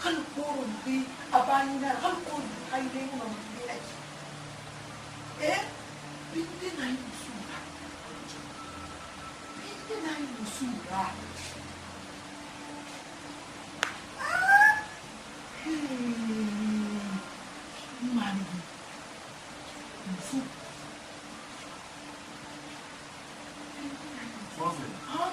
Hal koron di abani na hal koron ay lego na magbilay. Pindi na yung musura. Pindi na yung musura. Mani. Musura. Huh?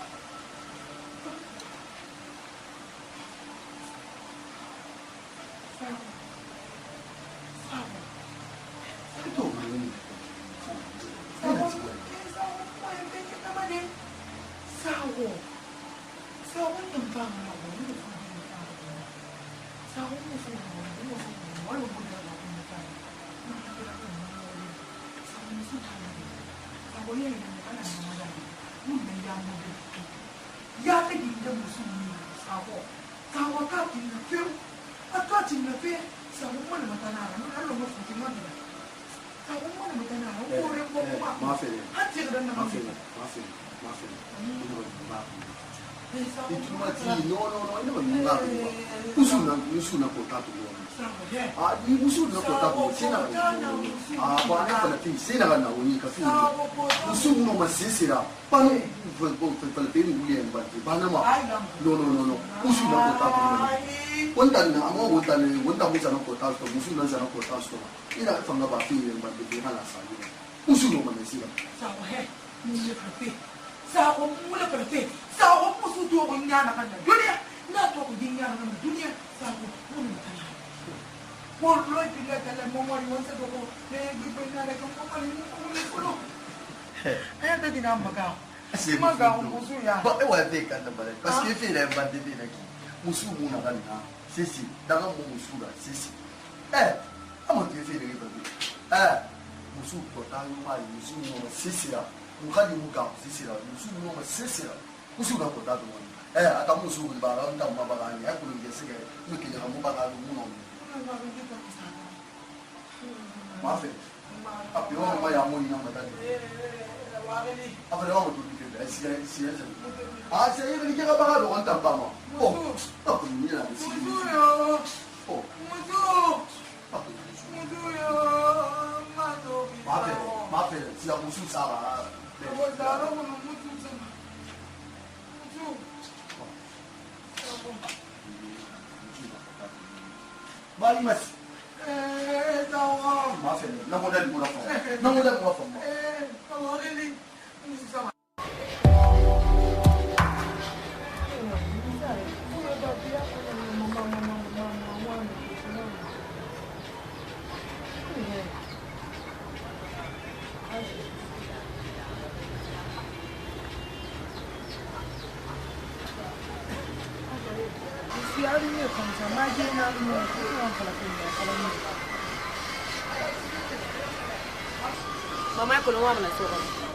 Mamãe é quando uma na sua casa.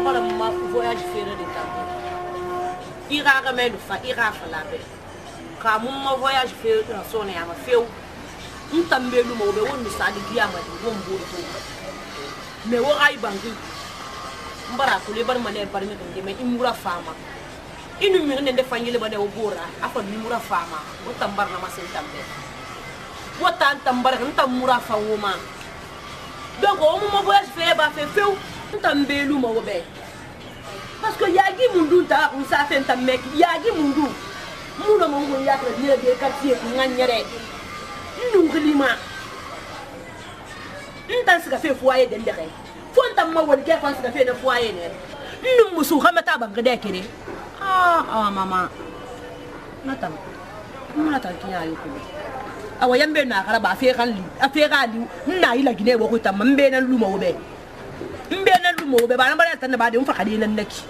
Para uma voyage feira de tempo. Ira a meio fa ira falar bem. Como uma voyage feira na sua né ama feu. Também no meu onde sai de guia mas bom bom. Meu ai bangi. Mbara ko le bar mané bar mi de me imura fama. Inu mi ne defanye le bane obora afa imura fama. O tambar na masen tambe. O tambar nta mura fa woma. Donc on m'a voyage faire ba fait feu tambelu mo be parce que yagi mundu ta on sa fait tamek yagi mundu muno mo ngo ya tra dire de quartier nganyere ndungulima ntan sika fait foyer de ndere fon tam ma won ke fon sika fait na foyer ne ndum musu xamata ba ngade kere mama natam mata kiyayo ko awa yambe na kala ba fe kan li afeka li na ila gine bo ko tam mbe na lumo be ba na bare tan ba de fa kadi nan naki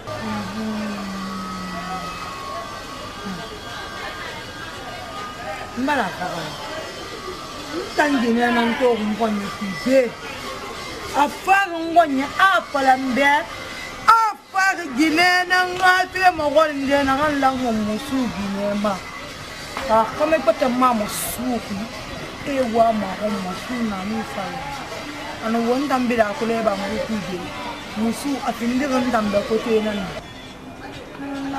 mbala ka tan gine nan to ngonye be afa ngonye apala mbe afa gine nan ngafe mo gonde na lan mo musu gine ma comme il peut te maman souffle et voir ma maman sous na mi fala ana won dambira ko le ba mo kuje musu afindi ron damba ko te nan na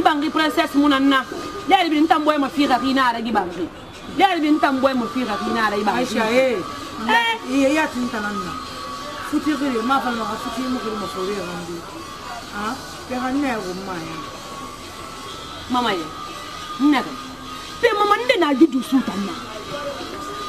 Bangi princess munanna. Lei bin tamboy ma fira kinara gi bangi. Lei bin tamboy ma fira kinara gi bangi. Aisha ya tintananna. Futi gire ma fa no futi mo gire mo sori randi. Ah, pe hanne go maya. Mama ye. Naga. Pe mama ndena gidu sutanna.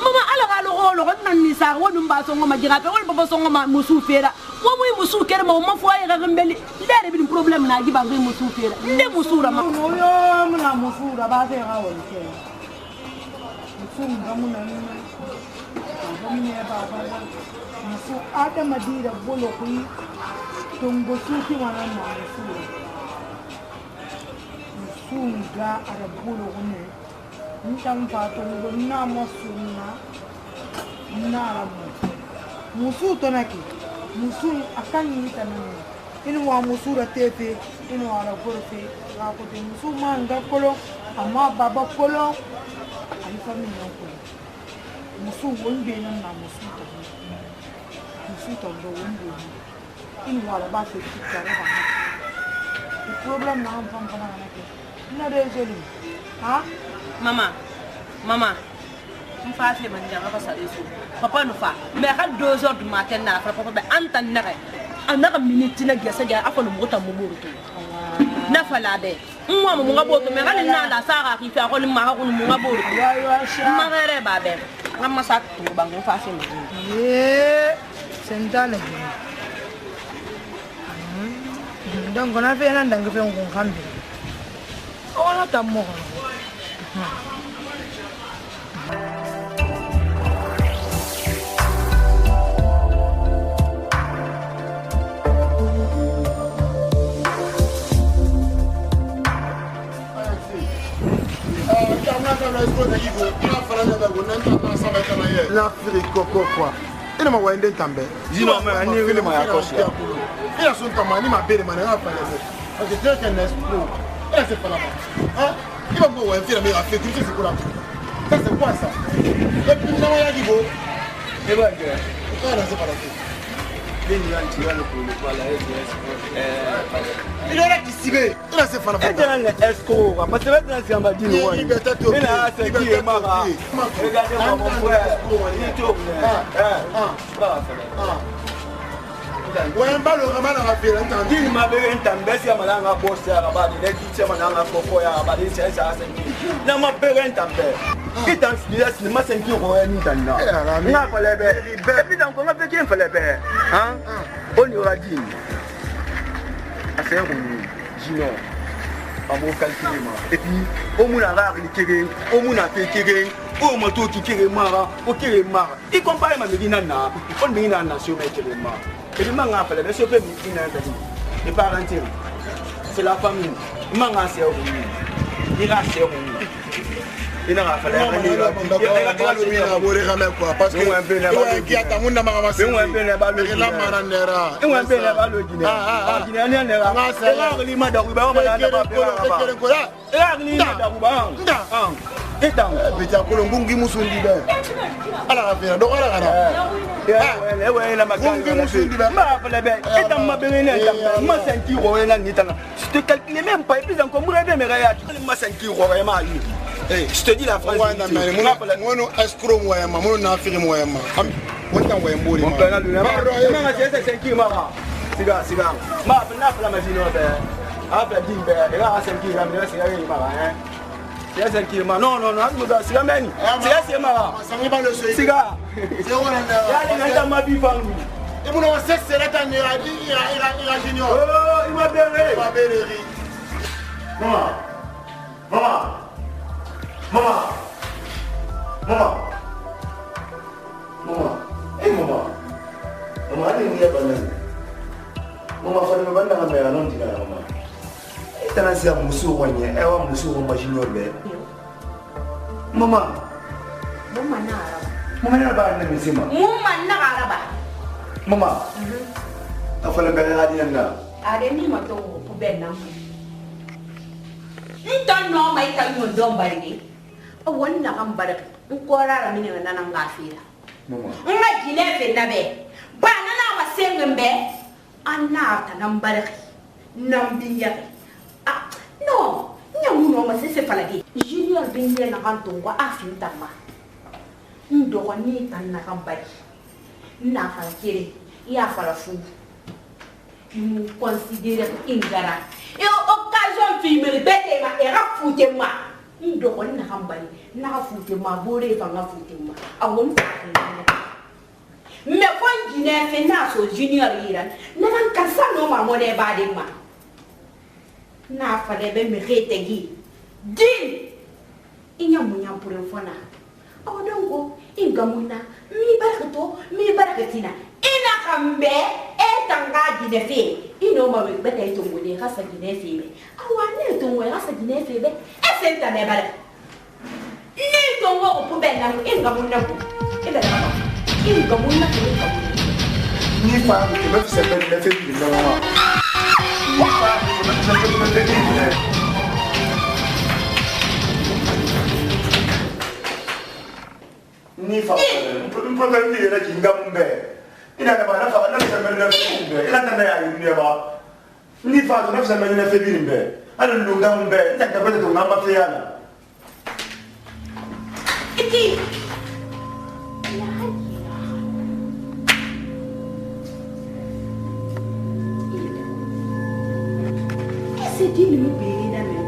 Mama ala lo nan ni sa wonum ba so ngoma jira pe wol baba so ngoma musu fera. Wo muy musu kere ma fo ay ga ngambeli. Lere bi problème na gi bangi musu fera. Nde musu ra ma. No yo mna musu ra ba te ga won ke. Musu ngamuna ni. Ngamune ba. Musu ada madira bolo kui. Tongo suki wana na musu. Musu ga ara bolo ne. Ntam fa tongo na mosunna. Na la musu tonaki. Musu akan ni tanani inu wa musu ra tefe inu ara gorfe ga ko de musu manga kolo amma baba kolo ani fami no ko musu wonde nan na musu to do wonde inu wala ba se tikara ba the problem na am pam pam na ke ina de jeli ha mama Mfa fait manger pas ça dessus. Papa nous fa. Mais à 2h du matin na papa be antan nare. Anaka minute na gesa ga afo no mota mo boruto. Na fala be. Mwa mo nga boto me ngale na da sara ki fa ko ni ma ko mo nga boruto. Ma rere ba be. Ngama sa tu bango fa fait manger. Sentane. Donc on a fait un dangue fait un cambi. On a ta mort. L'Afrique quoi il m'a envoyé des tambes dis non mais on est vraiment à cocher il a son tamani m'a belle manière à faire parce que c'est un espoir et c'est pas là hein il va me voir faire mais a fait tout c'est quoi là ça c'est quoi ça et puis non il y a du beau et voilà c'est pas là il est là qui s'y met. Il a ses fans. Il est un escroc. Parce que maintenant, c'est un badin. Il a ses qui est marrant. Regardez mon frère. Il est tout. Ouais, un ballon, un ballon à faire. Il m'a fait un també. Si on a un boss, il a dit que on a un coco, il a dit que c'est ça. Non, m'a fait un també. Il t'a dit que c'est ma 5 euros. Il n'a pas les bêtes. Et puis, donc, on a fait qu'il fallait bêtes. Hein? On y aura dit. C'est un Gino. On va calculer. Et puis, au moins, on a réglé, au moins, on a fait au moins, tout qui est marrant, au qui est marrant. Il compare ma médinana, on met une nation qui est marrant. Et le manga fait la sauver une les parents. C'est la famille. Manga c'est au il a c'est au il n'a pas fallu parce que qui a tamu na mama c'est un peu la balle la marandera et un peu la balle Guinée ah Guinée ne la c'est la lima da ruba on la lima da ruba et dans petit kolongungi musundi be ala rafina do ala kana ouais la magungi musundi be ma fala be et dans ma benene ma senti roena ni tana je te calcule même pas et puis encore moi be me raya ma senti roena je te dis la phrase. Moi, escroc, moi, maman, n'a fait moi, moi, t'en vois un beau. Mon père, lui, c'est 5 kg, cigare. Ma fenêtre, la machine, après 10 verres, et là, 5 kg, c'est 5 kg, non, c'est la même. C'est marrant. Cigare. C'est où là? Ma vie, et mon ancêtre, c'est là, il a junior. Oh, il m'a béré. Maman. Eh maman. Maman, il y a pas de maman, faut me vendre la mère, non, dis la maman. Et t'as lancé un monsieur au moyen, et un monsieur au machine au bébé. Maman. Maman n'a pas de monsieur. Maman n'a pas. Maman. afala bela adiana are ni mato ku benna ntan no mai kan mo don barige wonna kan baraka ko rara mini na nan gafira mama nga jine fe nabe ba na wa sengembe anna ta nan baraka nan binya ah no nyamu no ma se falagi junior binya na kan to ko afin tamma ndo ko ni tan na kan bari na fala kire ya fala fu nous considérons ingara et occasion filmer bete ma era fute ma ndo ko na hambali na fute ma bore fa na fute ma awon fa me ko ngine fe na so junior iran na nan kasa no ma mo de ba de ma na fa de be me rete gi din inya munya pour fona awodongo ingamuna mi barakatina ina kambe etanga ginefe ino mawe beta itongo de hasa ginefe be awane tongo hasa ginefe be esenta me bare ni tongo ko bena ingamuna ko ila ba ingamuna ko ni fa ko me se be le fe bi no ni fa ko me se be le fe bi ni fa ko problem ni era kingambe ina da bana fa na se me na fe ila na ya ni ba ni fa ko na se me na fe bi be ala lungambe ta ka beta to ngamba fe yana iki ese dini mi bere na me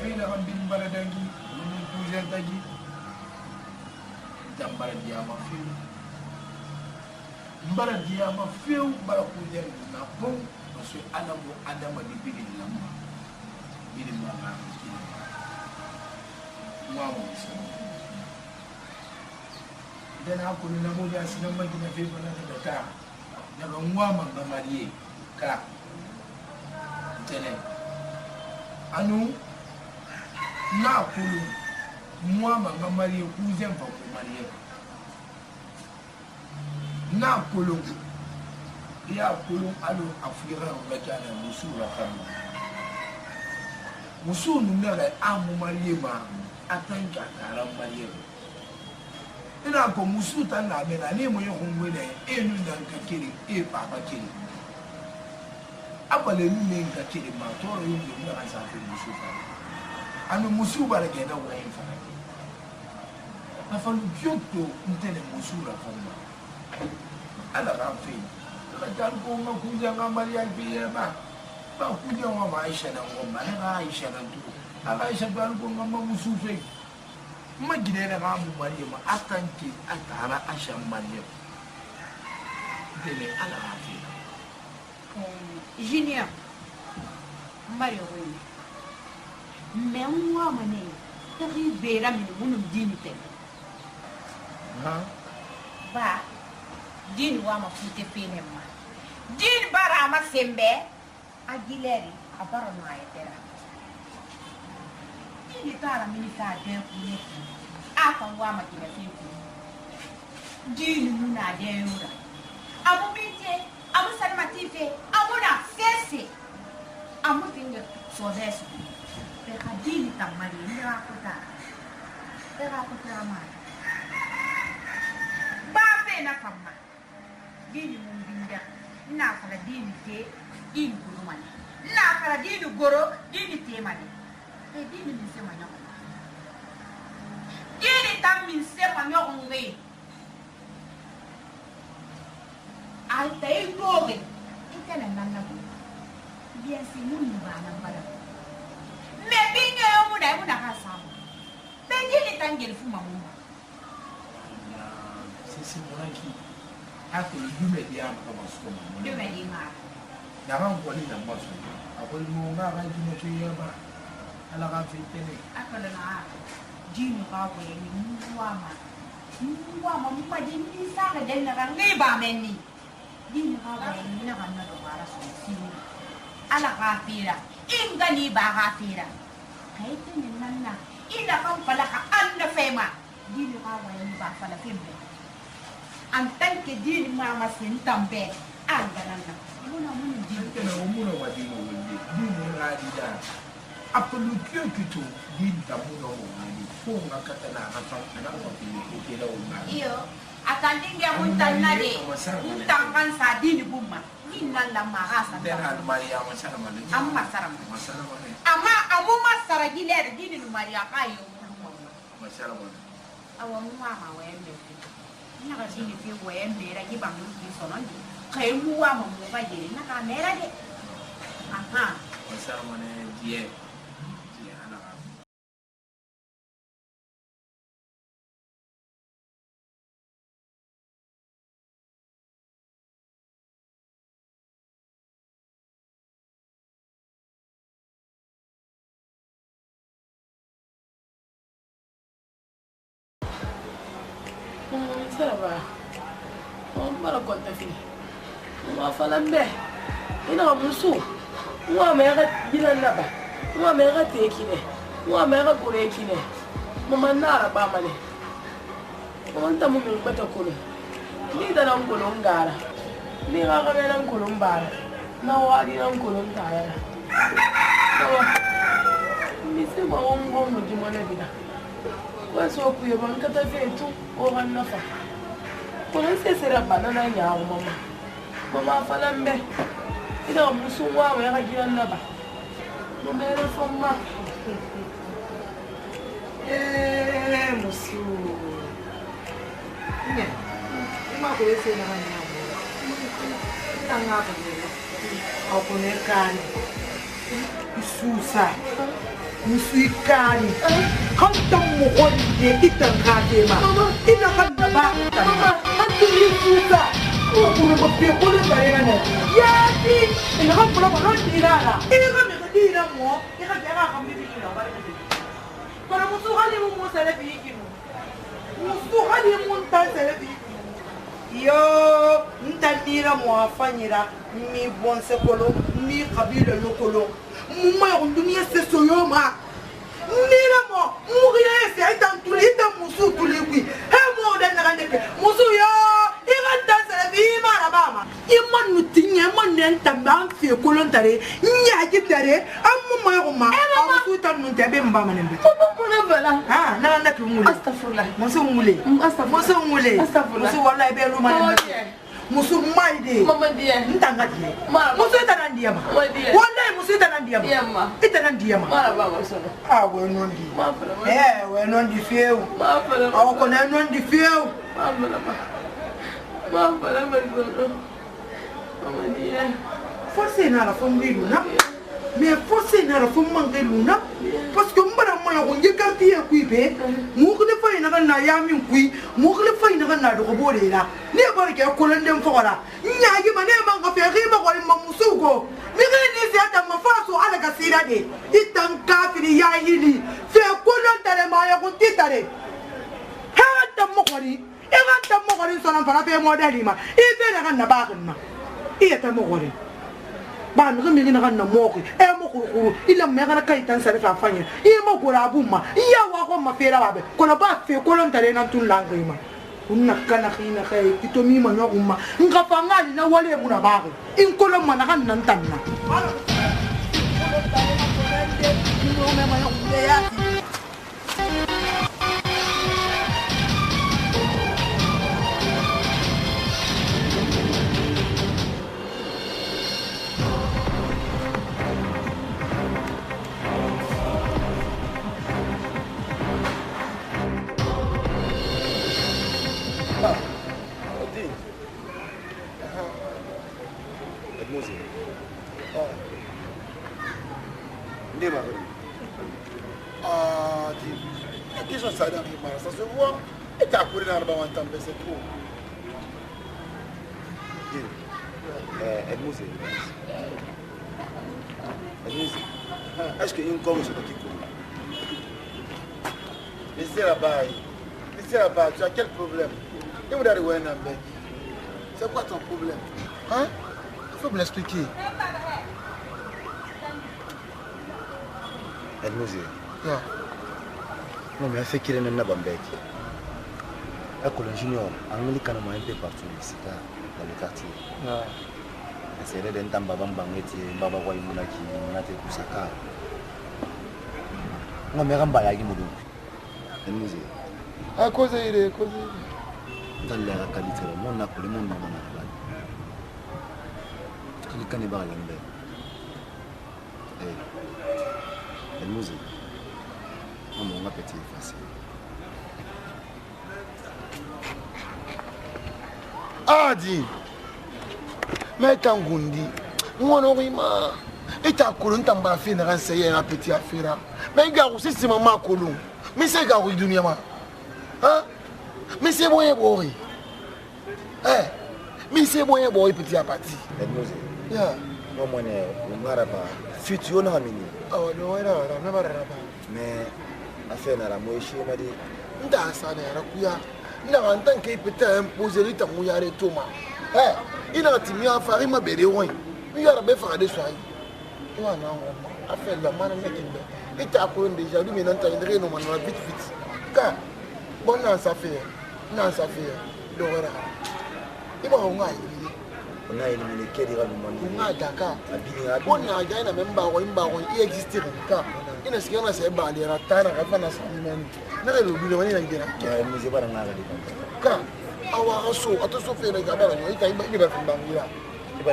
Fina kan bin baradangi mun kujer tagi jambara dia ma fiu mbara dia ma fiu bara kujer na bon parce adama di bidin lamba bidin ma na wa mo so dana ko ni namo ya sinan ma gina fe bana da ka daga ngwa man ga mariye ka tele anu na kulu moi manga marié cousin va ko marié na kulu ya kulu alu afira ba kana musura kama musu numere amu marié ma atanga kara marié ina ko musu tan na me na ni mo yo ngwele enu dan ka kiri e papa kiri abale ni me ka kiri ma to yo ni na sa fi musu fa anu musu bara gena wa yin fa na fa lu biotto ntele musu ra fa ma ala ra fi la jan ko ma ku ja nga maria bi ba ba ku ja wa ma aisha na ngo ma na aisha na tu ala aisha ba ko ma musu fe ma gine na ma mu maria ma atanti atara aisha maria dele ala ra fi junior mario oui mais moi mané tari bera min munum dini te ba dini wa ma fute fene ma dini bara ma sembe agileri abara no ayetera dini tara min ta de kuni afa wa ma kina fiku dini nuna de yura abu bite abu sarmatife abu na fese abu tinga so desu dini tamari nira kota mari ba pe na kama dini mumbinda na kala dini te dini kurumani na kala dini goro dini te mani dini min se manyo dini tam min se manyo ngwe ai tay doge itana nanna bien si mun ba na bala me binga yo muda ka samu be jini tangel fu mamu si mon qui a que du média pour mon somme. Du média. N'avant quoi ni dans moi. Après le monde a dit ne fait pas. À la rafle télé. Après le noir. Dis nous pas où nous voit. Nous voit mon pas dit ni ça que d'elle n'a rien pas meni. Dis nous pas où nous n'a rien de voir son signe. À la rafle. Ingani ba rafle. Hey, tu n'es pas. Il a pas fallu qu'un femme. Dis nous pas où il va falloir faire. En tant que Dieu m'a massé tombé. Ah, galanda. Muna muna Dieu que nous muna wa di mo wende. Di mo ra di da. Apo lu kyo kito di da mo no mo ni. Ko na kata na fa na ko ti ko ke da o ma. Iyo, akalinga muntana de. Muntangan sa di ni bumma. Ni nan la marasa. Dera Maria ma sara ma ni. Amma sara ma. Ma sara ma ni. Amma amu masara giler di ni Maria kayo. Ma sara ma. Awa mu mama wa yende. Ina ka sini fi wa yende ra ki bangu ki sono ni. Kay mu wa mo ba je na ka mera de. Aha. Ma sara ma ni die. Die ana. Serva. Mara conta fini. Uma falando bem. Ina musu. Uma mera bilan naba. Uma mera tekine. Uma mera kurekine. Mama nara ba mane. Mama tamu mi bata kuno. Ni da nan kuno ngara. Ni ga ga nan kuno mbara. Na wadi nan kuno tayara. Ni se ba ongo mu jimana bida. Waso ku yaban ka ta fetu o hannafa. Kunan sai sai banana ya mama. Mama falan be. Ina musu wa mai ga gidan na ba. Mun bai da famma. Musu. Ne. Ima ko yese na hanya mo. Tanga ba ne. Au ko ne kan. Isusa. Musu ikani. Kan tam mo ko de itan ka de ma. Ina kan da ba. Mama, antu ni isusa. Ko ko mo pe ko le ba yana. Ya ti. Ina kan pula ba ti rara. Ina kan me di na mo. Ina kan ga kan bi bi na ba. Para musu hali mo sele bi ki mo. Musu hali mo tan sele bi. Yo, ntandira mo afanyira mi bonse kolo mi kabila lokolo. Muma ya dunia se soyoma. Nira mo, muriya se aitan tulita musu tulikwi. He mo da nakandeke. Musu yo, iran tan sele bi mara bama. Iman nutinya man nentamba fi kolontare. Nya kitare, amma ma ma. Musu tan nuntabe mbama nembe. Ah, na na kumule. Astaghfirullah. Musu mule. Musu mule. Musu wallahi be ruma. Musu maide. Mama dia. Ntanga dia. Musu itanandia ma. Wallahi musu itanandia ma. Yamma. Itanandia ma. Mara ba masono. Ah, we nondi. We nondi feu. Ma fala. Aw ko na nondi feu. Ma fala masono. Mama dia. Forse na la fondilu na. Mais forse na la fondilu na. Parce que mbara mo ko ngekanti ya kuibe. Mu ko ne fa ina na ya min kui. Mu ko le fa ina na do ko bodela. Ne barke ko lende mfora. Nyaagi mane man ka fe rima ko ma musugo. Mi ga ni se ata mafaso ala kasira de. Itan kafiri ya yili. Fe ko lon tare ma ya ko titare. Ha ta mo ko ni. E ga ta mo ko ni so na fara fe mo dalima. E fe na na ba na. E ta mo ko ni. Ba mi mi na na mo ko. E mo ko ila me ga na kai tan sare fa fanya. E mo ko ra bumma. Ya wa ko ma fe ra ba be. Ko na ba fe ko lon tare na tun langima. Una kana khina khay itomi manyo umma ngafangali na wale muna bago inkolo mana kan nantanna Ça se voit. Et t'as couru dans le bas, c'est tout. Edmouze. Est-ce qu'il y a une cause sur le Kiko? Laissez là-bas, tu as quel problème? Et vous avez un bec. C'est quoi ton problème? Hein? Il faut me l'expliquer. Edmouze. Non, mais elle fait qu'il y a un bec. École junior, on est quand même un peu partout ici, dans le quartier. C'est vrai d'un temps, Baba Mbangeti, Baba Waïmounaki, Nate Kusaka. Non, mais Ramba Yagi Moudou. Edmouze. À cause de dans la qualité, on a pour le monde. Il canne pas l'embé. Edmouze. On a petit facile. Adi. Mais Tangundi, on aurait ma. Et ta colonne t'embara fait une renseigner un petit affaire. Mais gars, c'est maman colon. Mais c'est gars, oui, dunia. Hein? Mais c'est bon, boy. Eh? Mais c'est bon, boy, petit à petit. Edmouze. Yeah. Non, mon maraba. Futur, non, mini. Oh, non, non, mais affaire n'a la moitié, m'a dit. Nda ça n'est pas. Il a en tant qu'il peut imposer le temps où il y a des tomates. Eh, il a timé à faire ma belle ouin. Il a bien fait des soins. Il a fait la main avec lui. Il t'a appris déjà, lui, mais n'entendrait non, vite. Car, bon, non, ça fait. L'horreur. Il va au moins. On a éliminé quel ira le monde. On a Dakar. On a gagné même baron, il existait un cas. Il ne s'est pas balayé à terre, à la fin de sa vie. Il n'a pas eu de car our so attention fait les gars il va faire il va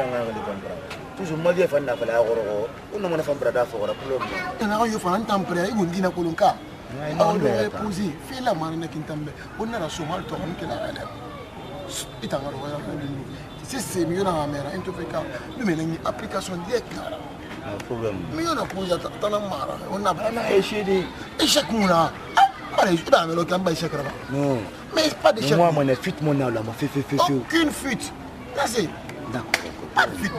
toujours mal dire fan na fala oro on na fa brada fo ora problème na yo fa antampre ay gundi na kolonka on le poser fait la marine kintambe on na so mal to on kila ala itanga ro ya c'est mieux dans la mer en tout cas nous mais une application directe problème mais on a posé tant mara on a échec mouna allez je vais le camp échec là non mais pas de moi mon fuite mon là m'a fait aucune fuite là c'est d'accord pas de fuite.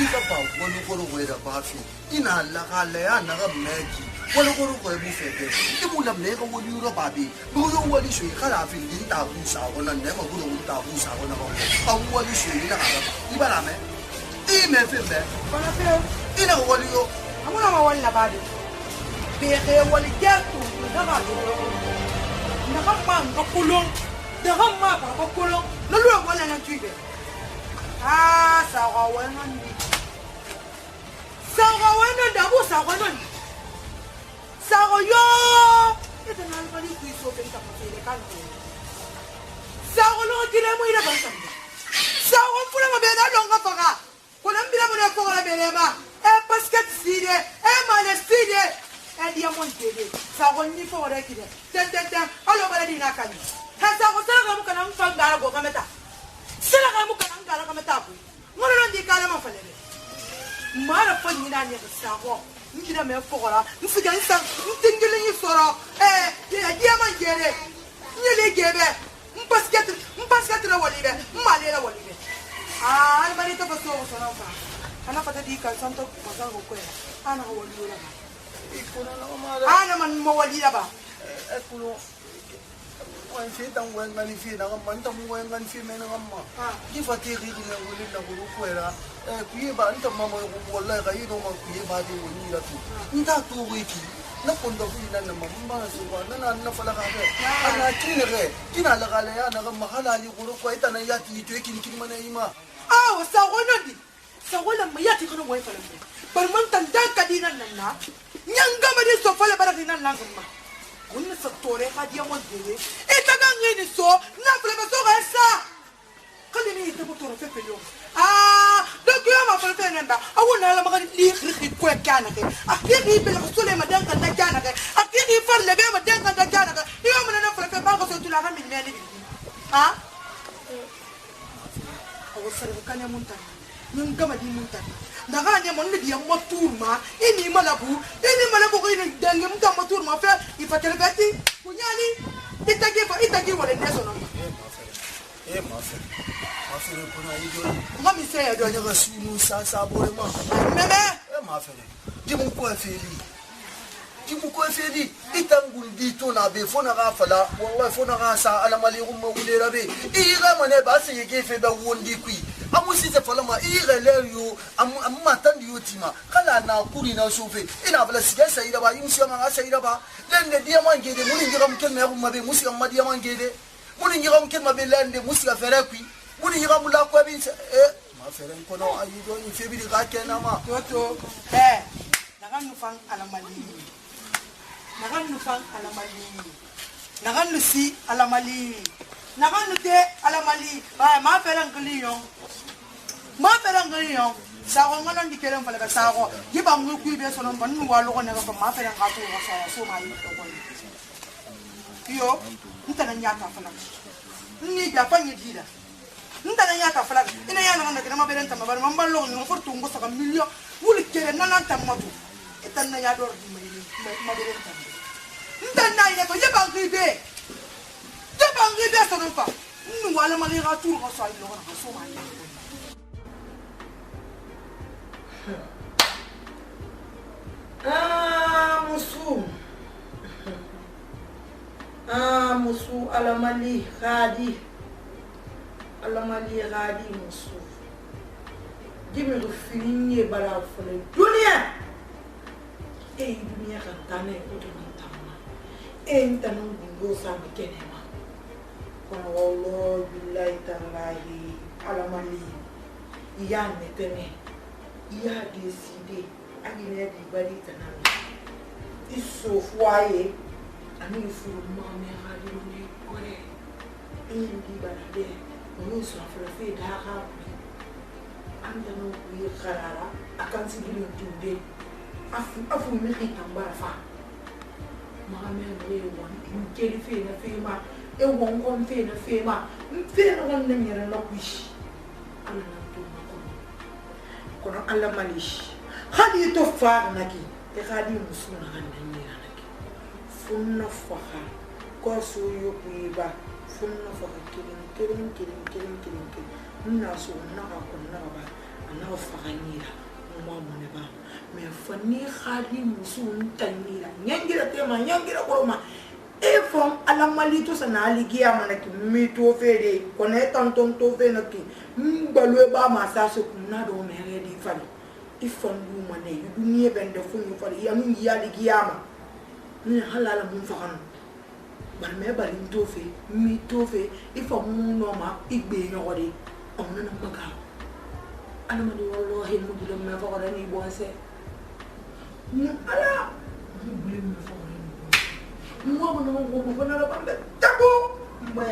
Il va pas voir le bafi. Il n'a la galère, n'a pas mec. Voilà quoi le bouffet. Il vous l'a mis comme vous le babi. Vous le voyez sur la fin d'une table, ça on a même vous le table, ça on a pas. Vous voyez sur il va la mettre. Il m'a fait bien. Il a volé. Amuna ma wala babi. Bere wala jaatu, dama do. Na ba ma kolon. De ramma ba kolon. No lo wala na tuibe. Ah, ça va ouais non. Ça va ouais non d'abord ça va non. Ça va yo. ita na alfali ku so kan ta fate da kan ko sawo lo kile mu ida ban tambe sawo fula ma be da don ga faga ko nan bila mu ne ko la be le ma e basket side e male side e diamond dede sawo ni fo re kide ten alo bala di na kan ha sawo sala ga mu kan am fa ngara go kameta sala ga mu kan ngara kameta ku ngoro ron di kala ma fale mara fa ni na ne sawo nkida me fokora nfiga nsa ntingile ni soro ya diamond dede nyele gebe basket la walibe male la walibe ana bari to baso sona fa ana fata di kan santo ko sa ko ana waliyo la ikuna la mala ana man mo waliya ba ekulo wan fi tan wan ngani fi na man tan wan ngani fi me na ma di fati ri ni ngoli na ko ko era kuyi ba anta mama ko wallahi ga yido ma kuyi ba di woni la tu nda to wiki na kondo fi na na mama so wa na fala ga ana kina la ga ya na ga mahala li ko ko ita na ya ti to kin mana ima sa gono di sa wala ma ya ti kono mo fala bar man tan dan kadina nan na nyanga ma di so fala bara dinan nan ma kunna sa tore ka dia mo de ita ga ngini so na fala ba so ga sa kali ni ita mo toro fe pelo donc yo ma fala fe namba awuna la ma ga li khri ko kana ke akiri be la sole ma dan kan da kana ke akiri far le be ma dan kan da kana ke yo ma na fala fe ba ko so tu la ga mi ne awo sare ko kanya munta nun gama di munta daga nya mon di mo turma ini malabu ko ini dange munta mo turma fe ifatele beti kunyani itagi wala neso no ma fe ko na ido ngami se ya do nya ga sunu sa bore ma meme ma fe di mun ko feli itangul di to na be fona ga fala wallahi fona ga sa ala mali umma wulera be ira mane ba se yege fe da wondi kui amusi ze fala ma ira le yo amma tan yo tima kala na kuri na sofe ina bala siga sai da ba yimsi ma sai da ba lende dia mange de mun ngira mkel me umma be musi amma dia mange de mun ngira mkel ma be lende musi ga fere kui mun ngira mu la ko bin ma fere ko no ayi do ni fe bi ga kena ma toto naga nufang alamali nagan nusi alamali nagan nute alamali ma felan kliyon sa ko ngalo ndikere mfala ka sa ko giba ngu ku be so no man wa lo ko ne ko ma felan ka to so ma yi to ko yo ntana nyaka fala ni ja fanyi dida ntana nyaka fala ina ya no na ma beren tama bar man ballo ni fortu ngo sa million wuli kere nan tan matu itan na ya dor di ma beren tama ndanna ine ko yeba ngibe so no fa nu wala ma li ga tour ko so ay lo ko so ma ni musu alamali gadi musu jimi ru fini bala fole dunia dunia kan tane ko to tamma tanong bingo sa kenema kono wallo billahi tallahi alamali iya netene iya décidé agine di bari tanami iso foyer ani furu mame hadi ni kore indi barade onu so afra fe daha anda no bi kharara akan sigili tunde afu mi kitambara fa mame ne won ngeli fe na fe ma e won kon fe na fe ma fe na won na nyere na kuishi ala na to ma kono alla malish hadi to fa naki e hadi musuna kan nyere naki funna faha ko so yo kuiba funna faha kirin na so na ko na ba ana faha nyira mo mo ne ba me fani hadi musun tanira nyangira tema nyangira koroma e fam alamali to sana ligia manaki mi to fede kone tanton to fe naki mbalwe ba masaso kuna do me redi fali ifandu mane dunie bende funyu fali ya ngi ya ligia ma ni halala mun fakan bar me bali to fe mi to fe ifamu no ma igbe nyogode onna na maga alamali wallahi mu dilo me fakada ni bonse ala buli me fakada Moi, je ne sais pas. D'abord, moi,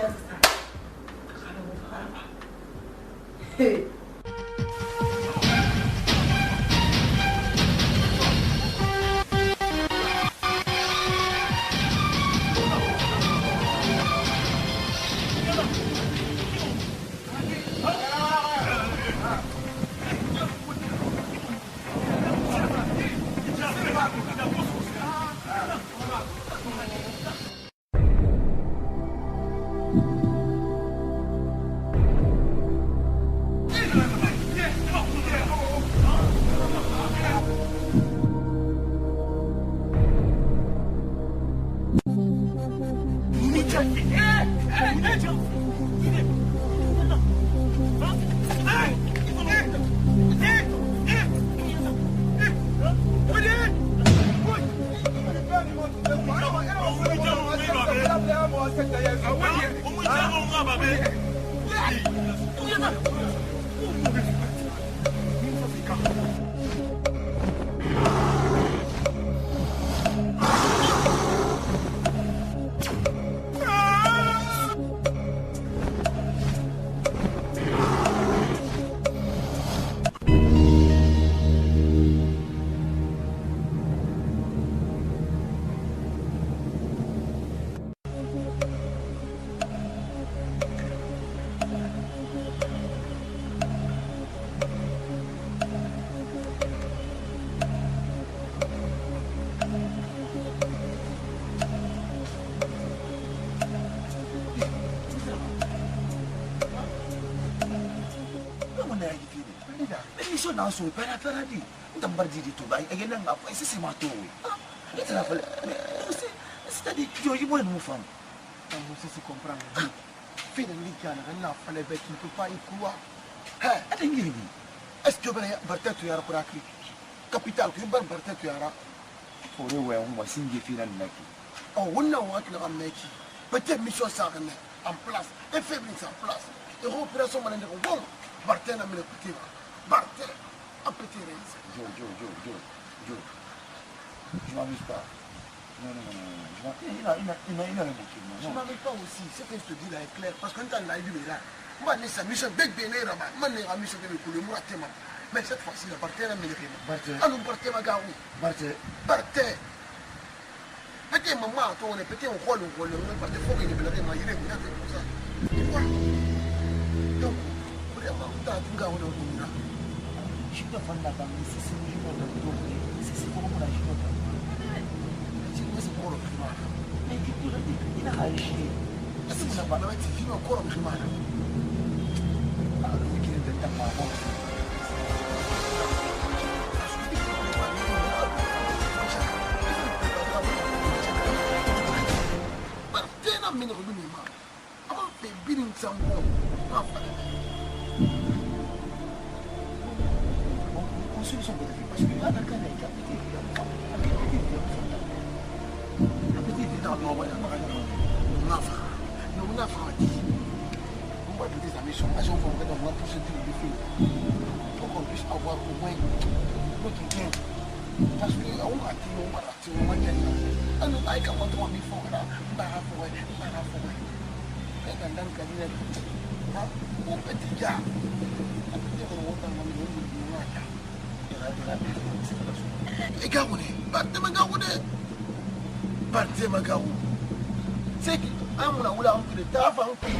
Não sou para ali. Então bardi de tudo. Aí não há esse se matou. Esse lá falei. Você está de que hoje morre no fam. Então você se comprando. Filha ligana, não falei bem que tu pai crua. É, É ninguém. est-ce que você barteto yara por aqui? Capital que bar barteto yara. Por eu é uma singe filha naqui. Oh, wannan wa kila ameki. Peut-être mission ça en place. Et faiblesse en place. Et opération malin de bon. Bartena me petit. Bartena. Un petit race. Jo. Je m'amuse pas. Non. Il a le bouquet. Je m'amuse pas aussi. Ce que je te dis là est clair. Parce que quand on a vu là, moi, je suis mission big béné là-bas. Moi, je suis mission de le mouratement. Mais cette fois-ci, la Bartena me le fait. Barthe. Alors, Bartena garou. Barthe. Peut-être maman, toi, on est peut-être un rôle, parce qu'il faut qu'il y ait des mailles, il y a comme ça. Tu vois? Donc, vraiment, tu as tout gardé au bout. Je suis fan de la banque. Si c'est une journée de tout. Si c'est pour la journée. C'est pour le climat. Mais il a réagi. Est-ce que ça va être fini encore le climat? Ah, le week-end de ta maman. Bartena me le remet mal. Avant de bien une sambo. Solution de vie parce que là dans le cas on va donner sa mission. À chaque fois, on va devoir tout ce type de filles pour qu'on puisse avoir au moins notre gain. Parce que on va tirer, on va gagner. On ne va pas quand on va me faire là, on va faire. Et dans le cabinet, on peut dire, et Garoune, partez ma Garou. C'est qui a un oula de taf en pays.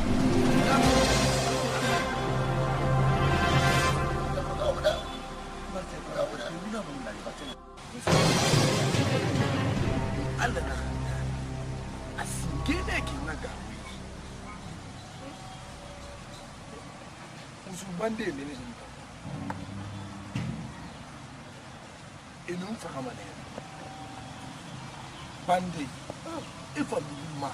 Et nous faisons manière. Bandé, et famille,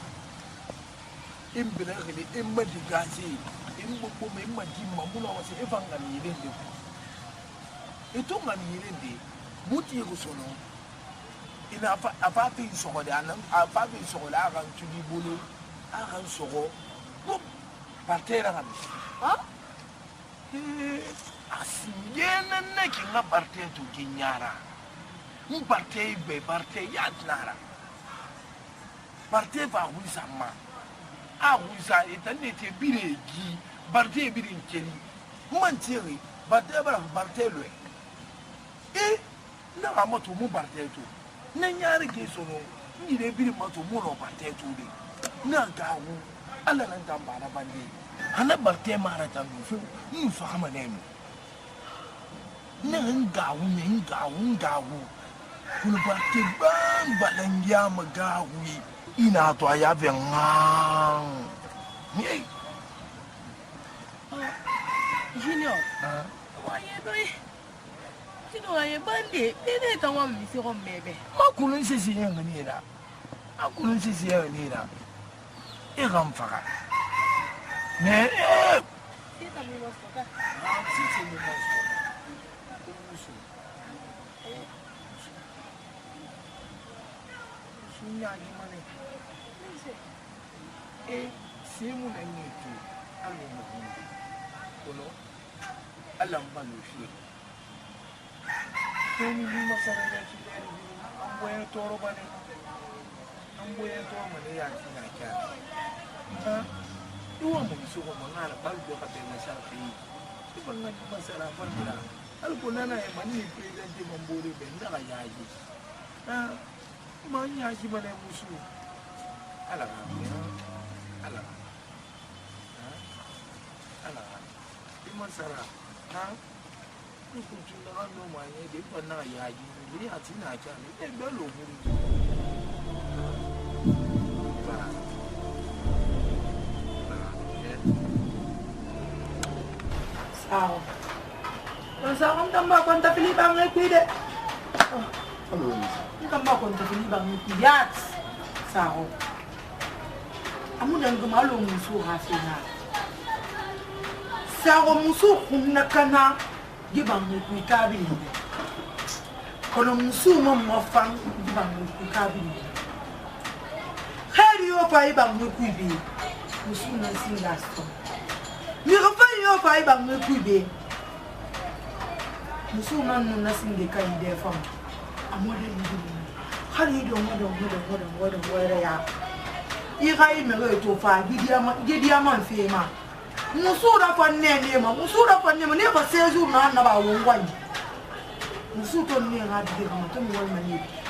et mbelageli, et madigazi, et mbopome, et madima, mouna wasi, et fangani, et tout manilende, bouti rosono. Il n'a pas fait une sorole, a pas fait une sorole, a rendu du boulot, a rendu soro, boum, par terre. Ah? Asiyena neki nga parte tu kinyara. Un parte be parte yadnara. parte va wisa ma a wisa etande te biregi parte birin keri man tiri parte bara parte lo e na amoto mu parte to na nyare ke so no ni de birin mato mu no parte to de na gawo ala nan tamba na bande hana parte mara tambu fu mu fahama ne mu na ngawo ne ngawo kuna parte ban balangia magawi ina to ya venga ni Junior waye boy Junior waye bande ene tawa misi ko mebe makulun sisi yanga ni da akulun sisi yanga ni da e gam faka ne sita mi wasota sisi mi wasota nyagi mane e simu na nyetu alo mo kono alam banu fi toni ni masara ya ci den amboye toro bane amboye toro mane ya ci na kya ha duwa mo so ko ngala bal do ka be sa fi ci banga ci masara fa dira al ko nana e mani president mo mbore be ndala yaji ha manya ji mana musu ala iman sara ha ku tun da no manya de ban na ya ji ni a tina ka ni e be lo muri ba sao sao không tâm ba con ta Philip ang ấy quy đấy không bao con ta Philip bằng kiat sao amu dan gemalu musuh hasina sao musuh kumna kana gibang ku kabi kono musuh mo fang gibang ku kabi hari yo pa ibang ku bi musuh na singasto ni ko fa yo pa ibang ku bi musuh man na singe kai de fam amode ni hari do ngodo ya irai me re to fa gidia man fe ma musura fa ne ne ba sezu na ba wongwan musu to ne ga de ma to mo ma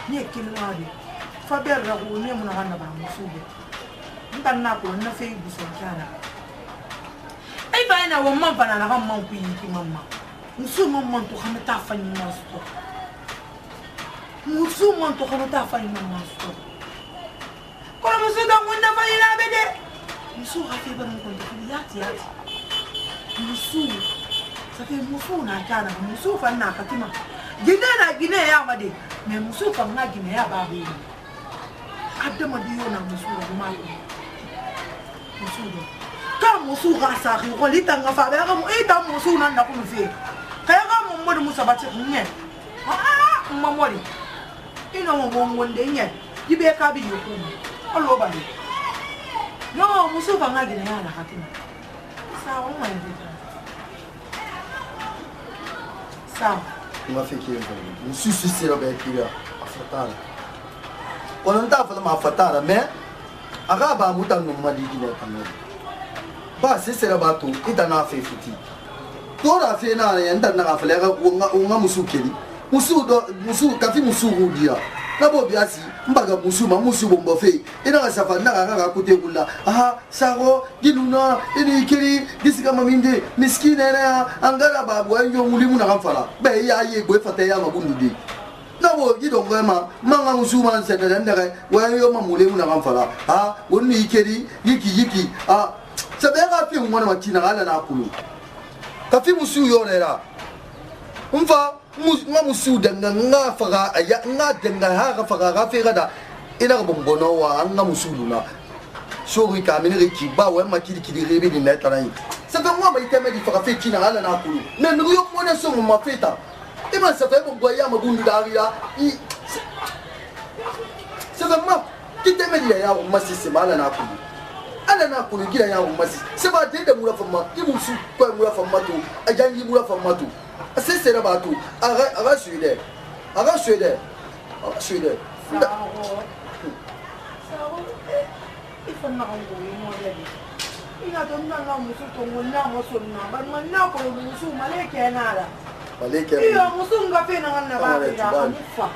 ni kilwa de fa ber ra ko ne mo na ba musu de ndan na ko na fe bu so kana ai ba na wo man fa na ga man ku yi ki mamma musu man to khana ta fa ni ma so musu man to khana ta fa ni ma so kono musu da mun na fa ina bede musu ha fe ba mun ko yati musu sa fe musu na kana musu fa na katima gine ya made me musu fa na gine ya ba be adama diyo na musu ko ma musu do ka musu ga sa ko litanga fa ba ga mu ita musu na na ko fe kaya ga mu mo musa ba ce nye mamori ina mo wonde nye ibe ka bi yo ko allo ba ni no musu fa na gine ya na katima sawa uma invita sawa uma fiquei um suicídio bem aqui a fatada quando não tá falando uma fatada mas acaba mudando uma digna também ba se será batu ita na fe futi toda fe na yanda na aflega unga musu keli musu kafi musu rudia na bo biasi mbaga musu bombo fe ina ga safa na ga kote kula aha sago ginuna ini kiri disika maminde miskina na angara babu ayo mulimu na kamfala be ya ye gwe fata ya mabundu de na bo gido ngema manga musu man se na ndaka wayo mamulimu na kamfala ha woni kiri yiki sabega fi mwana makina ala na kulu kafi musu yorera umfa musu danga nga faga aya nga danga ha faga ga fe gada ina ga bombono wa nga musu na shori ka mini ki ba wa makiri kidi rebe ni na tarai sa fa mwa mai teme di faga fe kina ala na kulu na nuyo mwana so mo mafeta ima sa fa bo ya magundu daria sa fa mwa kiteme di ya o masisi mala na kulu ala na kulu gida ya o masisi sa ba de da mura fa ma imusu ko mura fa mato ajangi mura fa mato c'est c'est là-bas tout arrête suédois fanna kan ko mo dadi ina to nanga musu to ngonna mo sunna ban manna ko musu maleke nala maleke iyo musu ngafe na nganna ba ila amufa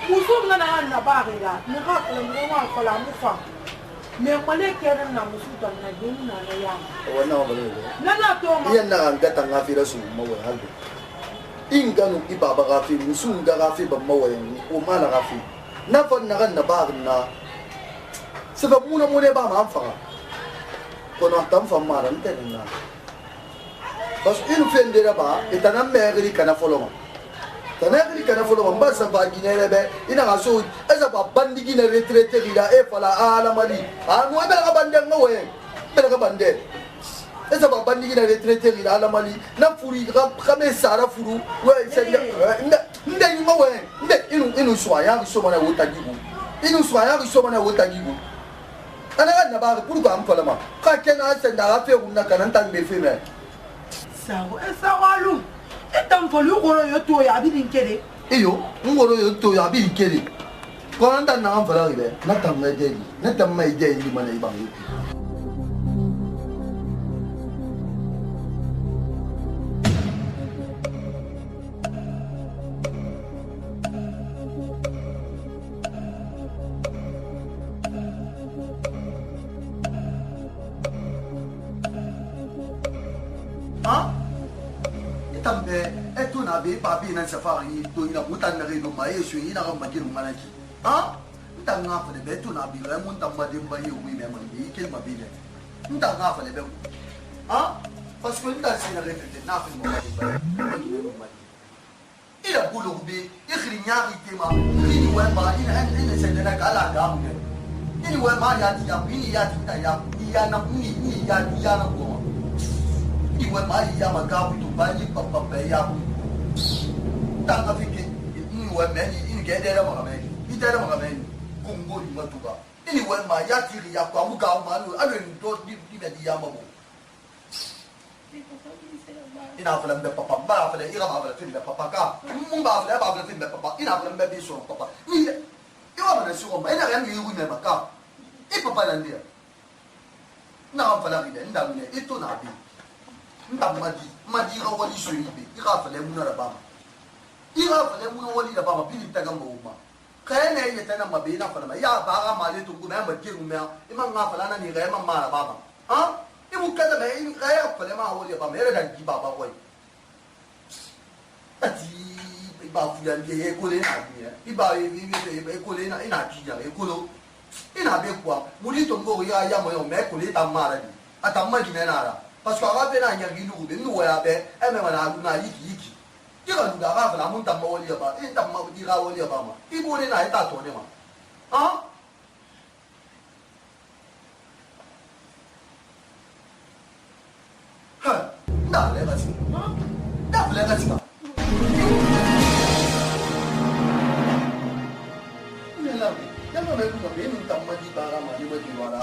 musu ngana na ba ila ni ka ko mo wa ko la mufa me maleke na musu to na dinna na ya wana bale nana to ma iya na ngata ngafira su mawe halbe inganu ibaba gafi musu ngafi ba mawe o mala gafi na fanna kan na ba na sebab muna ba ma amfa kono tam famaran tenna bas inu fendera ba itanam megri kana foloma tanagri kana foloma mbasa ba ginere be ina gaso eza ba bandigi na retraite ila e fala ala mali anu be ga bande ngawe be ga bande eza ba bandigi na retraite ila ala mali na furi ga me sara furu we senda nda ni ngawe nda inu swaya so mana wotagibu inu swaya so mana wotagibu ana na ba pour ko am falama ka kena senda ga fe kunna kanan tan be fe me sawo esawalu etam folu ko yo to ya bi dinkele iyo ngoro yo to ya bi kele ko anda na am fala ibe na tam me de na tam me de ni mana ibang yi tambe eto na be papi na safari to ina mutan na rido ma yesu ina ga makin manaki ha ntanga fa be to na bi ra mun tamma de ba yu mi me man bi ke ma bi ne ntanga fa le be ha parce que nda sina refete na fa mo ba ila bulu bi ikhri nyaari te ma ni wa ba ina se de na kala ga mu ni wa ma ya ti ya ni ya ti ta ya ni ya na ni ya na ko iwe mali ya magabu to bani papa ya tanga fike iwe meni ingedera magameni idera magameni kongoli matuka iwe ma ya tiri ya kwa muga malu alo ndo di ya mabo ina fala mbe papa ba fala ira ba fala timbe papa ka mun ba fala timbe papa ina fala mbe bi so papa ni iwa mana so ma ina ya mi wi me maka e papa landia na fala ide nda mine ito na bi nda madi ga wali so yibe ira fale mun ra bama ira fale mun wali da bama bini taga mawuma kaya ne yeta na mabe na fala ya ba ga mali to guna ma kiru me imam nga fala na ni ga imam mara bama ha ibu kada me in kaya fale ma wali bama era da gi baba wai ati ba fu ya ye ko le na ni iba e ko le na ina ji ya e ko lo ina be kwa muri to ngo ya mo yo me ko le ta mara ni atamma di me na ra parce que arabe na nyangi nugu be nuwa ya be eme wana na yiki kira nuga rafa na munta mawali ba inta mawali ra wali ba ma ibo ne na ita to ne ma ha ha na le ba si na le ba si ba ne la ya no me ku be munta mawali ba ra ma ni ba di wala